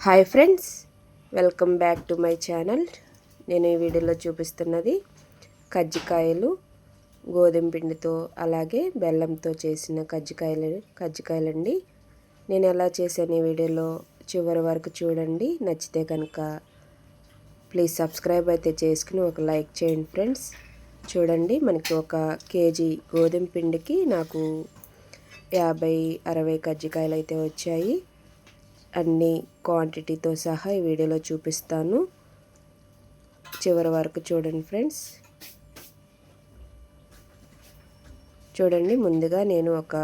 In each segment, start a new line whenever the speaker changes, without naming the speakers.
Hi friends, welcome back to my channel. నేను ఈ వీడియోలో చూపిస్తున్నది కజ్జికాయలు గోధుమ పిండితో అలాగే బెల్లంతో చేసిన కజ్జికాయలండి. నేను ఎలా చేశాను ఈ వీడియోలో చివరి వరకు చూడండి. నచ్చితే కనుక ప్లీజ్ సబ్స్క్రైబ్ అయితే చేసుకుని ఒక లైక్ చేయండి ఫ్రెండ్స్. చూడండి, మనకి ఒక కేజీ గోధుమ పిండికి నాకు 50-60 కజ్జికాయలు అయితే వచ్చాయి. అన్ని క్వాంటిటీతో సహా ఈ వీడియోలో చూపిస్తాను. చివరి వరకు చూడండి ఫ్రెండ్స్. చూడండి, ముందుగా నేను ఒక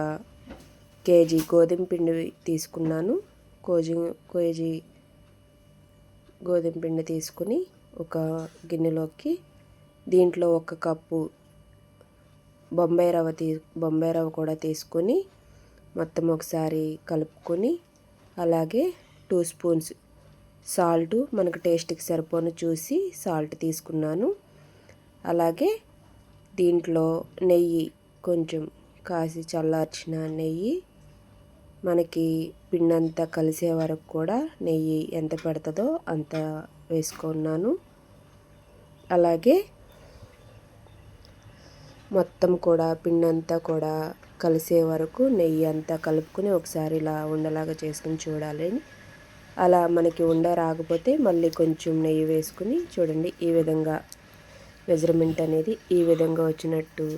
కేజీ గోధుమ పిండి తీసుకున్నాను. కేజీ గోధుమ పిండి తీసుకుని ఒక గిన్నెలోకి దీంట్లో ఒక కప్పు బొంబాయి రవ్వ కూడా తీసుకొని మొత్తం ఒకసారి కలుపుకొని అలాగే 2 స్పూన్స్ సాల్ట్, మనకు టేస్ట్కి సరిపోను చూసి సాల్ట్ తీసుకున్నాను. అలాగే దీంట్లో నెయ్యి, కొంచెం కాసి చల్లార్చిన నెయ్యి, మనకి పిండి అంతా కలిసే వరకు కూడా నెయ్యి ఎంత పడుతుందో అంత వేసుకున్నాను. అలాగే మొత్తం కూడా పిండి అంతా కూడా కలిసే వరకు నెయ్యి అంతా కలుపుకొని ఒకసారి ఇలా ఉండలాగా చేసుకుని చూడాలి. అలా మనకి ఉండ రాకపోతే మళ్ళీ కొంచెం నెయ్యి వేసుకుని చూడండి, ఈ విధంగా మెజర్మెంట్ అనేది ఈ విధంగా వచ్చినట్టు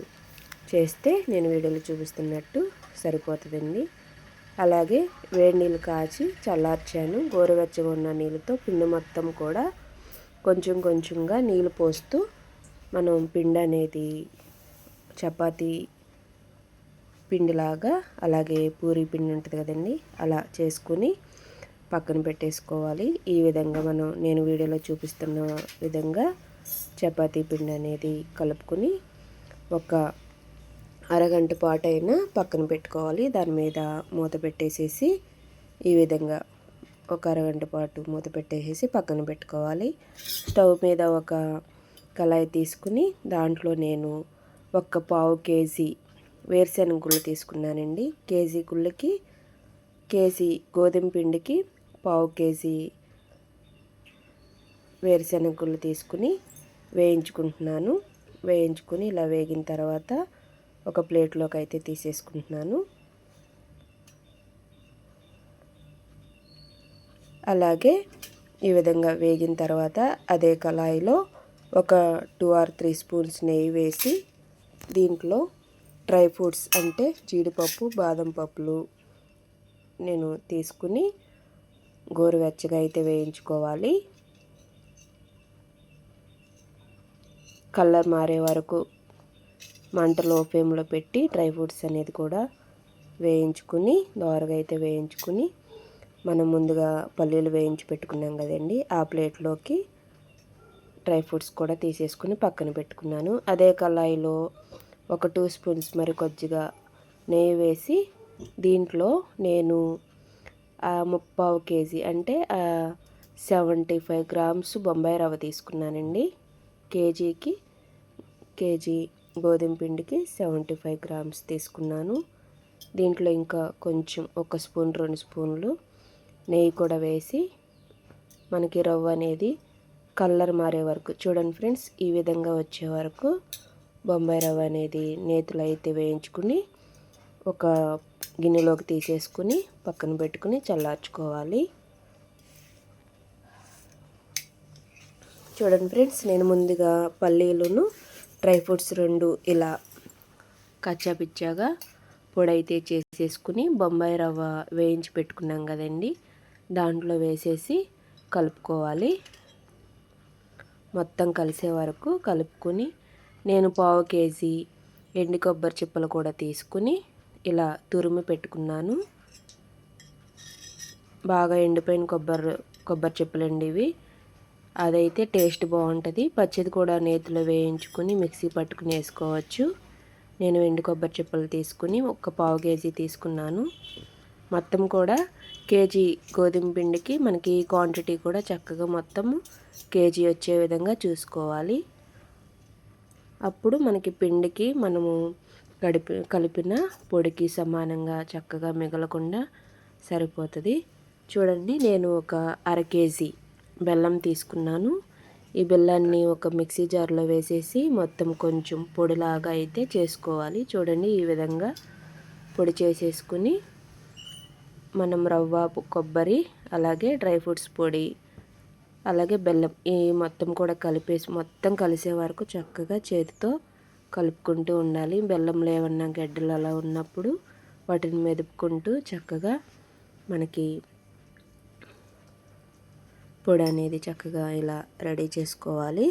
చేస్తే నేను వీడియోలో చూపిస్తున్నట్టు సరిపోతుందండి. అలాగే వేడి నీళ్ళు కాచి చల్లార్చాను. గోరువెచ్చగా ఉన్న నీళ్ళతో పిండి మొత్తం కూడా కొంచెం కొంచెంగా నీళ్ళు పోస్తూ మనం పిండి అనేది చపాతీ పిండిలాగా, అలాగే పూరీ పిండి ఉంటుంది కదండి, అలా చేసుకుని పక్కన పెట్టేసుకోవాలి. ఈ విధంగా నేను వీడియోలో చూపిస్తున్న విధంగా చపాతీ పిండి అనేది కలుపుకొని ఒక అరగంట పాటు అయినా పక్కన పెట్టుకోవాలి. దాని మీద మూత పెట్టేసేసి ఈ విధంగా ఒక అరగంట పాటు మూత పెట్టేసేసి పక్కన పెట్టుకోవాలి. స్టవ్ మీద ఒక కళాయి తీసుకుని దాంట్లో నేను ఒక పావు కేజీ వేరుశెనగ గుళ్ళు తీసుకున్నానండి. కేజీ గుళ్ళకి కేజీ గోధుమ పిండికి పావు కేజీ వేరుశెనగ గుళ్ళు తీసుకుని వేయించుకుంటున్నాను. వేయించుకుని ఇలా వేగిన తర్వాత ఒక ప్లేట్లోకి అయితే తీసేసుకుంటున్నాను. అలాగే ఈ విధంగా వేగిన తర్వాత అదే కళాయిలో ఒక 2 or 3 స్పూన్స్ నెయ్యి వేసి దీంట్లో డ్రై ఫ్రూట్స్ అంటే జీడిపప్పు, బాదం పప్పులు నేను తీసుకుని గోరువెచ్చగా అయితే వేయించుకోవాలి. కలర్ మారే వరకు మంట లో ఫ్లేమ్లో పెట్టి డ్రై ఫ్రూట్స్ అనేది కూడా వేయించుకుని దోరగా అయితే వేయించుకుని మనం ముందుగా పల్లీలు వేయించి పెట్టుకున్నాం కదండి, ఆ ప్లేట్లోకి డ్రై ఫ్రూట్స్ కూడా తీసేసుకుని పక్కన పెట్టుకున్నాను. అదే కళాయిలో ఒక 2 స్పూన్స్ మరి కొద్దిగా నెయ్యి వేసి దీంట్లో నేను 3/4 కేజీ అంటే 75 గ్రామ్స్ బొంబాయి రవ్వ తీసుకున్నానండి. కేజీ గోధుమ పిండికి 75 గ్రామ్స్ తీసుకున్నాను. దీంట్లో ఇంకా కొంచెం 1 స్పూన్ 2 స్పూన్లు నెయ్యి కూడా వేసి మనకి రవ్వ అనేది కలర్ మారే వరకు చూడండి ఫ్రెండ్స్, ఈ విధంగా వచ్చే వరకు బొంబాయి రవ్వ అనేది నేతులు అయితే వేయించుకుని ఒక గిన్నెలోకి తీసేసుకుని పక్కన పెట్టుకుని చల్లార్చుకోవాలి. చూడండి ఫ్రెండ్స్, నేను ముందుగా పల్లీలను డ్రై ఫ్రూట్స్ 2 ఇలా కచ్చాపిచ్చాగా పొడి అయితే చేసేసుకుని బొంబాయి రవ్వ వేయించి పెట్టుకున్నాం కదండి, దాంట్లో వేసేసి కలుపుకోవాలి. మొత్తం కలిసే వరకు కలుపుకొని నేను పావు కేజీ ఎండు కొబ్బరి చిప్పలు కూడా తీసుకుని ఇలా తురిమి పెట్టుకున్నాను. బాగా ఎండిపోయిన కొబ్బరి చిప్పలండి ఇవి. అదైతే టేస్ట్ బాగుంటుంది. పచ్చిది కూడా నేతిలో వేయించుకుని మిక్సీ పట్టుకుని వేసుకోవచ్చు. నేను ఎండు కొబ్బరి చిప్పలు తీసుకుని ఒక పావు కేజీ తీసుకున్నాను. మొత్తం కూడా కేజీ గోధుమ పిండికి మనకి క్వాంటిటీ కూడా చక్కగా మొత్తం కేజీ వచ్చే విధంగా చూసుకోవాలి. అప్పుడు మనకి పిండికి మనము కలిపిన పొడికి సమానంగా చక్కగా మిగలకుండా సరిపోతుంది. చూడండి, నేను ఒక 1/2 కేజీ బెల్లం తీసుకున్నాను. ఈ బెల్లాన్ని ఒక మిక్సీ జార్లో వేసేసి మొత్తం కొంచెం పొడిలాగా అయితే చేసుకోవాలి. చూడండి, ఈ విధంగా పొడి చేసేసుకుని మనం రవ్వ, కొబ్బరి, అలాగే డ్రై ఫ్రూట్స్ పొడి, అలాగే బెల్లం ఈ మొత్తం కూడా కలిపేసి మొత్తం కలిసే వరకు చక్కగా చేతితో కలుపుకుంటూ ఉండాలి. బెల్లంలో ఏమన్నా గడ్డలు అలా ఉన్నప్పుడు వాటిని మెదుపుకుంటూ చక్కగా మనకి పొడి అనేది చక్కగా ఇలా రెడీ చేసుకోవాలి.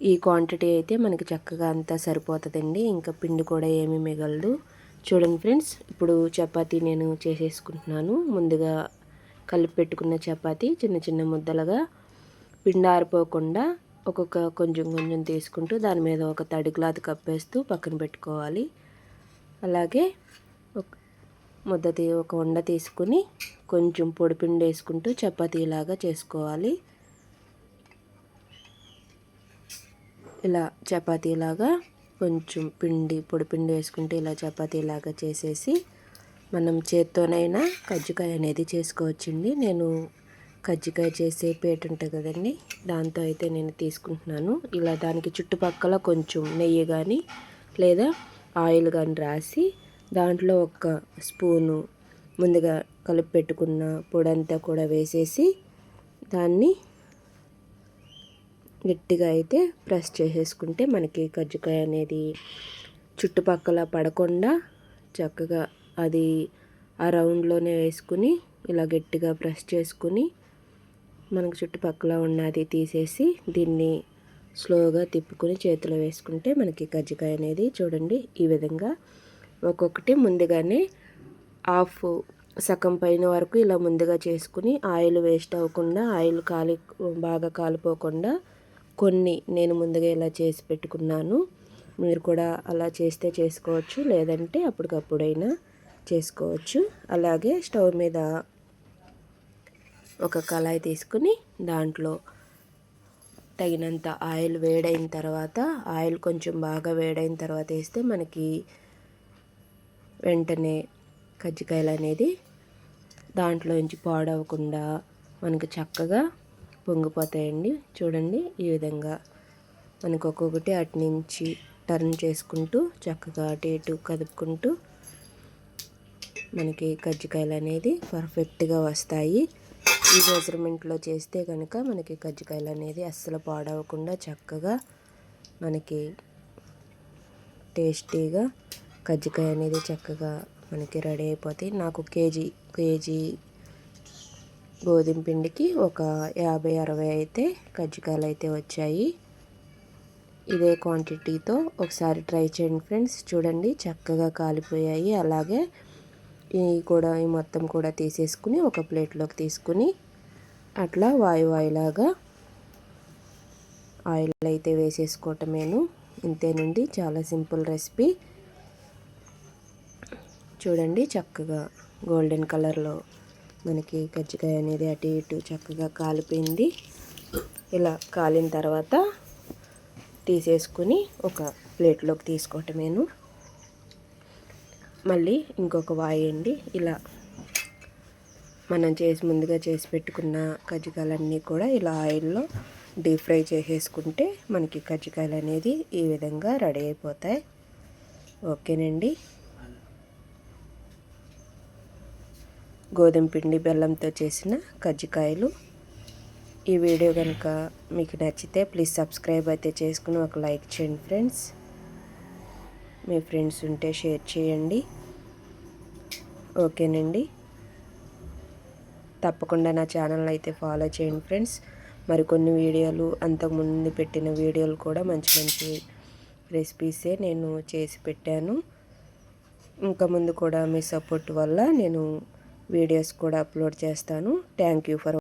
ఈ క్వాంటిటీ అయితే మనకి చక్కగా అంతా సరిపోతుందండి. ఇంకా పిండి కూడా ఏమీ మిగలదు. చూడండి ఫ్రెండ్స్, ఇప్పుడు చపాతీ నేను చేసేసుకుంటున్నాను. ముందుగా కలిపి పెట్టుకున్న చపాతీ చిన్న చిన్న ముద్దలుగా పిండి ఆరిపోకుండా ఒక్కొక్క కొంచెం కొంచెం తీసుకుంటూ దాని మీద ఒక తడి క్లాత్ కప్పేస్తూ పక్కన పెట్టుకోవాలి. అలాగే ఒక ఉండ తీసుకుని కొంచెం పొడిపిండి వేసుకుంటూ చపాతీలాగా చేసుకోవాలి. ఇలా చపాతీలాగా కొంచెం పొడిపిండి వేసుకుంటూ ఇలా చపాతీలాగా చేసేసి మనం చేత్తోనైనా కజ్జికాయ అనేది చేసుకోవచ్చండి. నేను కజ్జికాయ చేసే పీట ఉంటుంది కదండి, దాంతో అయితే నేను తీసుకుంటున్నాను. ఇలా దానికి చుట్టుపక్కల కొంచెం నెయ్యి కానీ లేదా ఆయిల్ కానీ రాసి దాంట్లో ఒక స్పూను ముందుగా కలిపి పెట్టుకున్న పొడంతా కూడా వేసేసి దాన్ని గట్టిగా అయితే ప్రెస్ చేసేసుకుంటే మనకి కజ్జికాయ అనేది చుట్టుపక్కల పడకుండా చక్కగా అది ఆ రౌండ్లోనే వేసుకుని ఇలా గట్టిగా ప్రెస్ చేసుకుని మనకు చుట్టుపక్కల ఉన్నది తీసేసి దీన్ని స్లోగా తిప్పుకొని చేతిలో వేసుకుంటే మనకి కజ్జికాయ అనేది చూడండి ఈ విధంగా ఒక్కొక్కటి ముందుగానే సగం పైన వరకు ఇలా ముందుగా చేసుకుని ఆయిల్ వేస్ట్ అవ్వకుండా ఆయిల్ బాగా కాలిపోకుండా కొన్ని నేను ముందుగా ఇలా చేసి పెట్టుకున్నాను. మీరు కూడా అలా చేస్తే చేసుకోవచ్చు, లేదంటే అప్పటికప్పుడైనా చేసుకోవచ్చు. అలాగే స్టవ్ మీద ఒక కళాయి తీసుకుని దాంట్లో తగినంత ఆయిల్ వేడైన తర్వాత ఆయిల్ కొంచెం బాగా వేడైన తర్వాత వేస్తే మనకి వెంటనే కజ్జికాయలు అనేది దాంట్లోంచి పాడవకుండా మనకు చక్కగా పొంగిపోతాయండి. చూడండి, ఈ విధంగా మనకు ఒక్కొక్కటి అటు నుంచి టర్న్ చేసుకుంటూ చక్కగా అటు ఇటు కదుపుకుంటూ మనకి కజ్జికాయలు అనేది పర్ఫెక్ట్గా వస్తాయి. ఈ మెజర్మెంట్లో చేస్తే కనుక మనకి కజ్జికాయలు అనేది అస్సలు పాడవకుండా చక్కగా మనకి టేస్టీగా కజ్జికాయ అనేది చక్కగా మనకి రెడీ అయిపోతాయి. నాకు కేజీ గోధుమ పిండికి ఒక 50-60 అయితే కజ్జికాయలు అయితే వచ్చాయి. ఇదే క్వాంటిటీతో ఒకసారి ట్రై చేయండి ఫ్రెండ్స్. చూడండి, చక్కగా కాలిపోయాయి. అలాగే ఈ మొత్తం కూడా తీసేసుకుని ఒక ప్లేట్లోకి తీసుకుని అట్లా వాయిలాగా ఆయిల్ అయితే వేసేసుకోవటమేను. ఇంతేనండి, చాలా సింపుల్ రెసిపీ. చూడండి, చక్కగా గోల్డెన్ కలర్లో మనకి కజ్జికాయ అనేది అటు ఇటు చక్కగా కాలిపోయింది. ఇలా కాలిన తర్వాత తీసేసుకుని ఒక ప్లేట్లోకి తీసుకోవటమేను. మళ్ళీ ఇంకొక వాయండి. ఇలా మనం ముందుగా చేసి పెట్టుకున్న కజ్జికాయలన్నీ కూడా ఇలా ఆయిల్లో డీప్ ఫ్రై చేసేసుకుంటే మనకి కజ్జికాయలు అనేది ఈ విధంగా రెడీ అయిపోతాయి. ఓకేనండి, గోధుమ పిండి బెల్లంతో చేసిన కజ్జికాయలు. ఈ వీడియో కనుక మీకు నచ్చితే ప్లీజ్ సబ్స్క్రైబ్ అయితే చేసుకుని ఒక లైక్ చేయండి ఫ్రెండ్స్. మీ ఫ్రెండ్స్ ఉంటే షేర్ చేయండి. ఓకేనండి, తప్పకుండా నా ఛానల్ అయితే ఫాలో చేయండి ఫ్రెండ్స్. మరికొన్ని వీడియోలు అంతకుముందు పెట్టిన వీడియోలు కూడా మంచి మంచి రెసిపీసే నేను చేసి పెట్టాను. ఇంకా ముందు కూడా మీ సపోర్ట్ వల్ల నేను వీడియోస్ కూడా అప్లోడ్ చేస్తాను. Thank you for